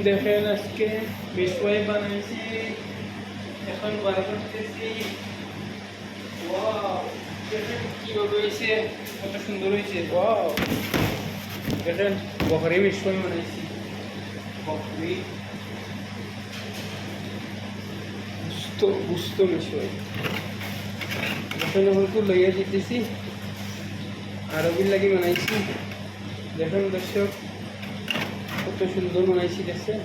দেখেন আজকে বিস্ময় বানাইছি, এখন বার করতেছি। ওয়াও, দেখেন কিভাবে হয়েছে, কত সুন্দর হয়েছে। ওয়াও, দেখেন বকরি বিস্ময় বানাইছি। বকরি গুস্ত মিশয় দেখেন হয়তো লইয়া দিতেছি, আরবির লাগি বানাইছি। দেখেন দর্শক কত সুন্দর বানাইছি, দেখছেন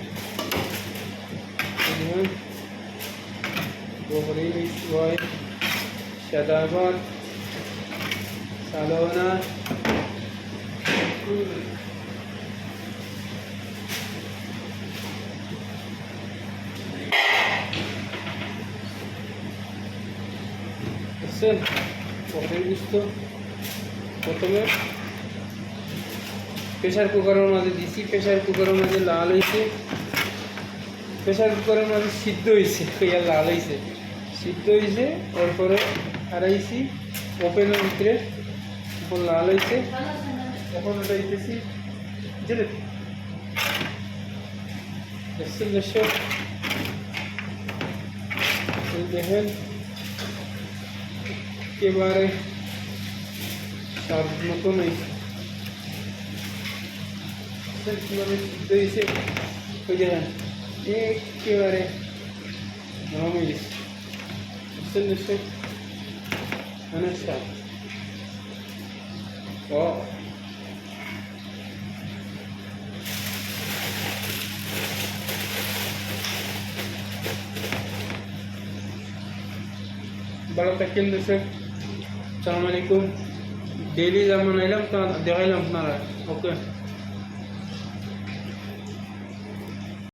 বকরি মিশয়, সাদা ভাত, সালোনা, দেখছেন বকরির গুস্ত। প্রথমে প্রেশার কুকারের মাঝে দিছি, প্রেশার কুকারের মাঝে লাল হয়েছে, প্রেশার কুকারের মাঝে সিদ্ধ হয়েছে, ইয়া লাল হয়েছে, সিদ্ধ হয়েছে। তারপরে হারাইছি ওপেনের ভিতরে, উপর লাল হয়েছে। এখন ওটা দিতেছি, দেখছেন দর্শক, দেখেন একেবারে স্বাদ মতো নেই, কীভাবে সিদ্ধ হয়েছে। ওই দেখেন একেবারে নরম হয়ে গেছে, বুঝছেন দর্শক, অনেক স্বাদ। ও ভালো থাকেন দর্শক, আসসালামু আলাইকুম। ডেইলি যেমন এলাম তো দেখাইলাম আপনারা। ওকে।